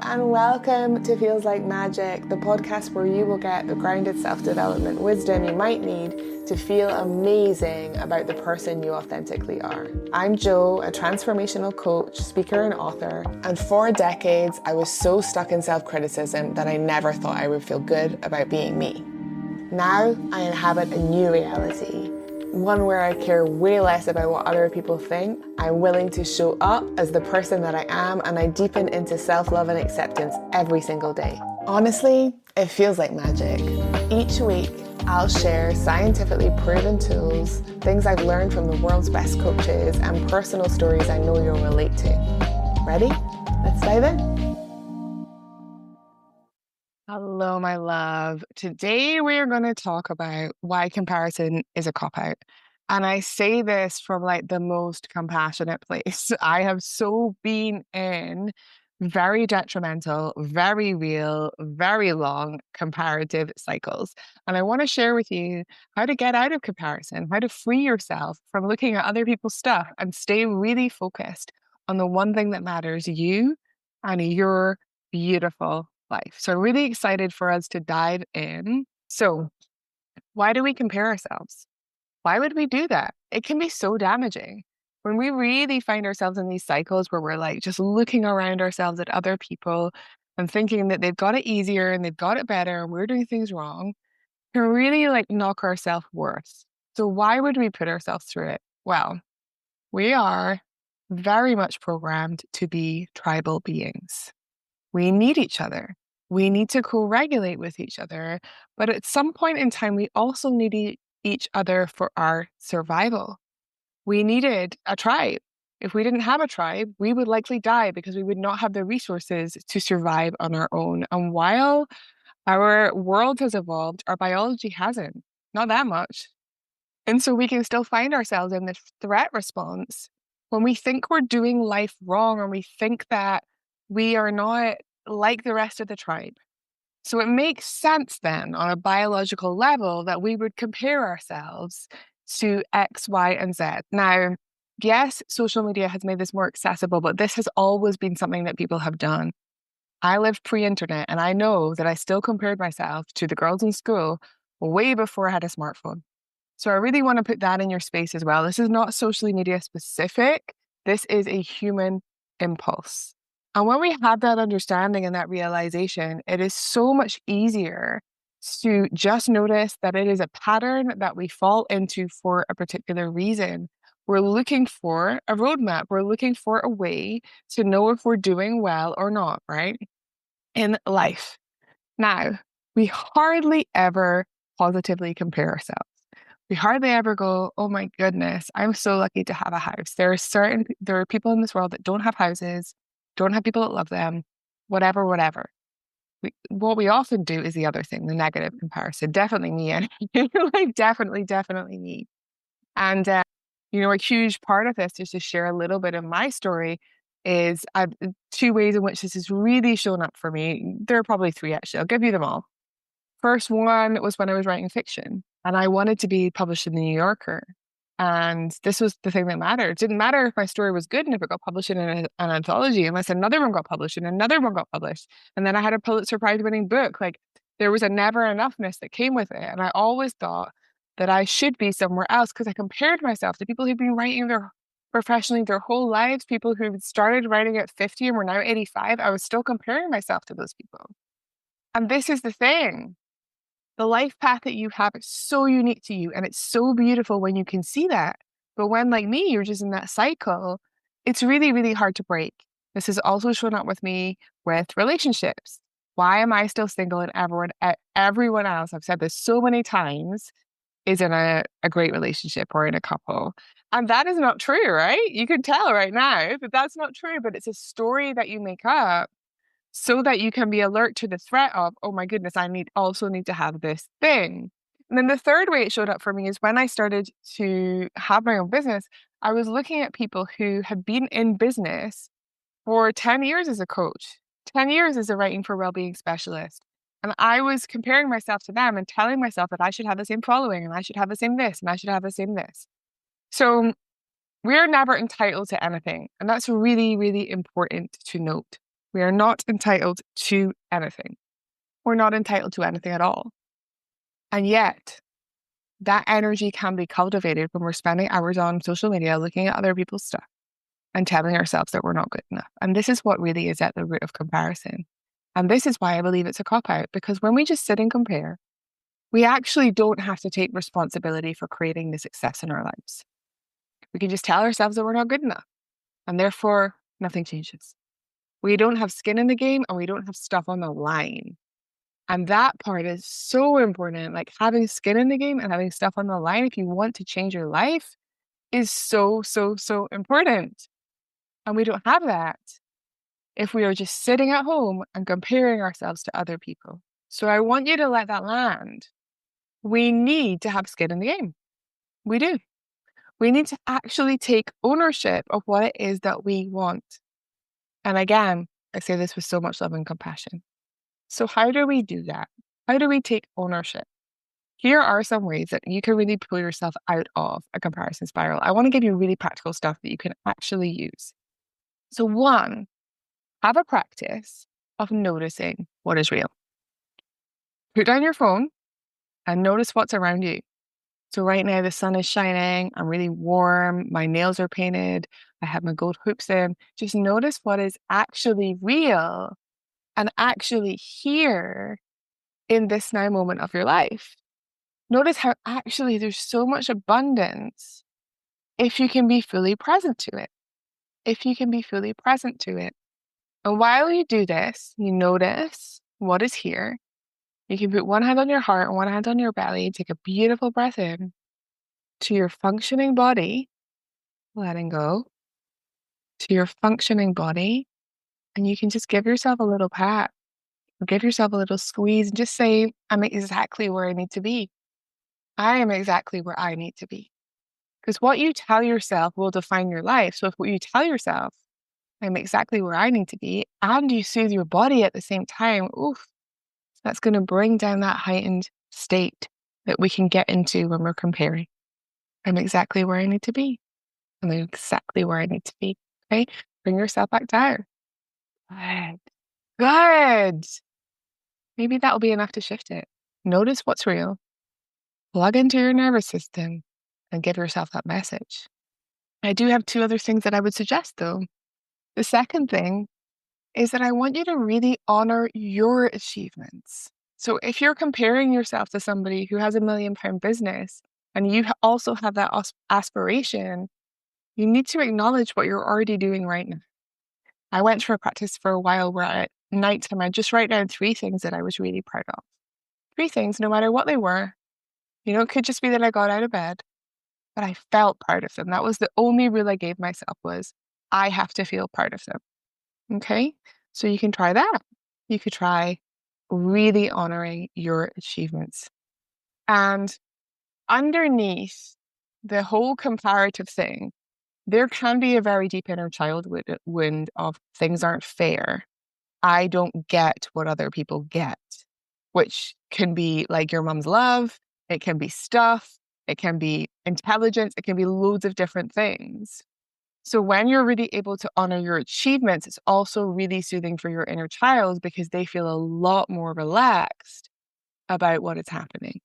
and welcome to Feels Like Magic, the podcast where you will get the grounded self-development wisdom you might need to feel amazing about the person you authentically are. I'm Jo, a transformational coach, speaker, and author, and for decades I was so stuck in self-criticism that I never thought I would feel good about being me. Now I inhabit a new reality, one where I care way less about what other people think. I'm willing to show up as the person that I am, and I deepen into self-love and acceptance every single day. Honestly, it feels like magic. Each week, I'll share scientifically proven tools, things I've learned from the world's best coaches, and personal stories I know you'll relate to. Ready? Let's dive in. Hello, my love. Today we are going to talk about why comparison is a cop-out. And I say this from like the most compassionate place. I have so been in very detrimental, very real, very long comparative cycles. And I want to share with you how to get out of comparison, how to free yourself from looking at other people's stuff and stay really focused on the one thing that matters, you and your beautiful life. So I'm really excited for us to dive in. So why do we compare ourselves? Why would we do that? It can be so damaging. When we really find ourselves in these cycles where we're like just looking around ourselves at other people and thinking that they've got it easier and they've got it better and we're doing things wrong, can really like knock our self-worth. So why would we put ourselves through it? Well, we are very much programmed to be tribal beings. We need each other. We need to co-regulate with each other. But at some point in time, we also needed each other for our survival. We needed a tribe. If we didn't have a tribe, we would likely die because we would not have the resources to survive on our own. And while our world has evolved, our biology hasn't, not that much. And so we can still find ourselves in this threat response when we think we're doing life wrong, or we think that we are not like the rest of the tribe. So it makes sense then on a biological level that we would compare ourselves to X, Y, and Z. Now, yes, social media has made this more accessible, but this has always been something that people have done. I lived pre-internet, and I know that I still compared myself to the girls in school way before I had a smartphone. So I really want to put that in your space as well. This is not social media specific. This is a human impulse. And when we have that understanding and that realization, it is so much easier to just notice that it is a pattern that we fall into for a particular reason. We're looking for a roadmap. We're looking for a way to know if we're doing well or not, right? In life. Now, we hardly ever positively compare ourselves. We hardly ever go, oh my goodness, I'm so lucky to have a house. There are people in this world that don't have houses, don't have people that love them, whatever. What we often do is the other thing, the negative comparison. Definitely me, and like definitely me. And a huge part of this, just to share a little bit of my story, is I've two ways in which this has really shown up for me. There are probably three actually. I'll give you them all. First one was when I was writing fiction and I wanted to be published in the New Yorker. And this was the thing that mattered. It didn't matter if my story was good and if it got published in an anthology, unless another one got published and another one got published. And then I had a Pulitzer Prize winning book. Like there was a never enoughness that came with it. And I always thought that I should be somewhere else because I compared myself to people who'd been writing professionally their whole lives, people who started writing at 50 and were now 85. I was still comparing myself to those people. And this is the thing. The life path that you have is so unique to you, and it's so beautiful when you can see that. But when, like me, you're just in that cycle, it's really, really hard to break. This has also shown up with me with relationships. Why am I still single and everyone else, I've said this so many times, is in a great relationship or in a couple? And that is not true, right? You can tell right now that that's not true, but it's a story that you make up so that you can be alert to the threat of, oh my goodness, I also need to have this thing. And then the third way it showed up for me is when I started to have my own business, I was looking at people who had been in business for 10 years as a coach, 10 years as a writing for wellbeing specialist. And I was comparing myself to them and telling myself that I should have the same following and I should have the same this and I should have the same this. So we're never entitled to anything. And that's really, really important to note. We are not entitled to anything. We're not entitled to anything at all. And yet, that energy can be cultivated when we're spending hours on social media looking at other people's stuff and telling ourselves that we're not good enough. And this is what really is at the root of comparison. And this is why I believe it's a cop-out, because when we just sit and compare, we actually don't have to take responsibility for creating the success in our lives. We can just tell ourselves that we're not good enough, and therefore nothing changes. We don't have skin in the game and we don't have stuff on the line. And that part is so important. Like having skin in the game and having stuff on the line, if you want to change your life, is so, so, so important. And we don't have that if we are just sitting at home and comparing ourselves to other people. So I want you to let that land. We need to have skin in the game. We do. We need to actually take ownership of what it is that we want. And again, I say this with so much love and compassion. So how do we do that? How do we take ownership? Here are some ways that you can really pull yourself out of a comparison spiral. I want to give you really practical stuff that you can actually use. So one, have a practice of noticing what is real. Put down your phone and notice what's around you. So right now the sun is shining, I'm really warm, my nails are painted, I have my gold hoops in. Just notice what is actually real and actually here in this now moment of your life. Notice how actually there's so much abundance if you can be fully present to it. If you can be fully present to it. And while you do this, you notice what is here. You can put one hand on your heart and one hand on your belly. Take a beautiful breath in to your functioning body, letting go to your functioning body. And you can just give yourself a little pat or give yourself a little squeeze and just say, I'm exactly where I need to be. I am exactly where I need to be. Because what you tell yourself will define your life. So if what you tell yourself, I'm exactly where I need to be, and you soothe your body at the same time, oof, that's going to bring down that heightened state that we can get into when we're comparing. I'm exactly where I need to be. I'm exactly where I need to be. Okay? Bring yourself back down. Good. Good. Maybe that'll be enough to shift it. Notice what's real. Plug into your nervous system and give yourself that message. I do have two other things that I would suggest though. The second thing is that I want you to really honor your achievements. So if you're comparing yourself to somebody who has £1 million business and you also have that aspiration, you need to acknowledge what you're already doing right now. I went through a practice for a while where at nighttime, I'd just write down 3 things that I was really proud of. 3 things, no matter what they were. You know, it could just be that I got out of bed, but I felt proud of them. That was the only rule I gave myself was I have to feel proud of them. Okay? So you can try that. You could try really honoring your achievements. And underneath the whole comparative thing, there can be a very deep inner child wound of things aren't fair. I don't get what other people get, which can be like your mom's love. It can be stuff. It can be intelligence. It can be loads of different things. So when you're really able to honor your achievements, it's also really soothing for your inner child because they feel a lot more relaxed about what is happening.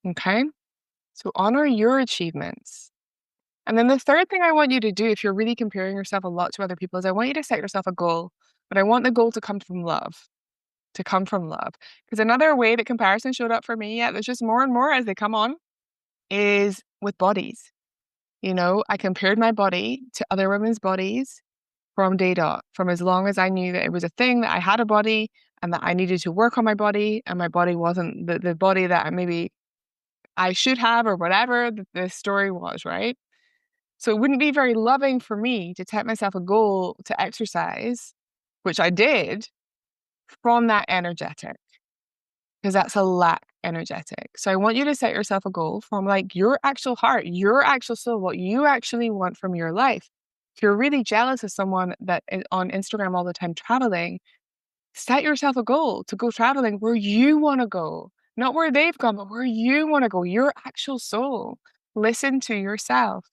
Okay? So honor your achievements. And then the third thing I want you to do, if you're really comparing yourself a lot to other people, is I want you to set yourself a goal, but I want the goal to come from love. To come from love. Because another way that comparison showed up for me, there's just more and more as they come on, is with bodies. You know, I compared my body to other women's bodies from day dot, from as long as I knew that it was a thing, that I had a body and that I needed to work on my body, and my body wasn't the body that maybe I should have or whatever the story was, right? So it wouldn't be very loving for me to set myself a goal to exercise, which I did, from that energetic, because that's a lack energetic. So I want you to set yourself a goal from like your actual heart, your actual soul, what you actually want from your life. If you're really jealous of someone that is on Instagram all the time traveling, set yourself a goal to go traveling where you want to go, not where they've gone, but where you want to go, your actual soul. Listen to yourself.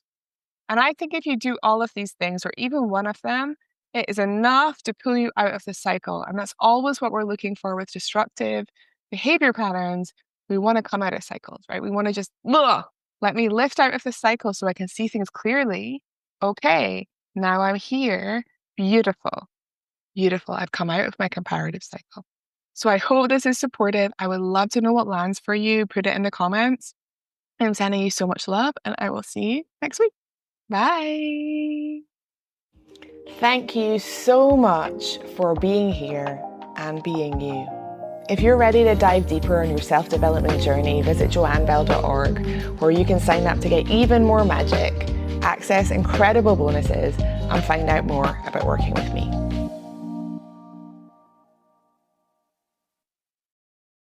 And I think if you do all of these things, or even one of them, It is enough to pull you out of the cycle. And that's always what we're looking for with destructive behavior patterns. We want to come out of cycles, right? We want to just, let me lift out of the cycle so I can see things clearly. Okay, now I'm here. Beautiful. Beautiful. I've come out of my comparative cycle. So I hope this is supportive. I would love to know what lands for you. Put it in the comments. I'm sending you so much love, and I will see you next week. Bye. Thank you so much for being here and being you. If you're ready to dive deeper on your self-development journey, visit joannebell.org, where you can sign up to get even more magic, access incredible bonuses, and find out more about working with me.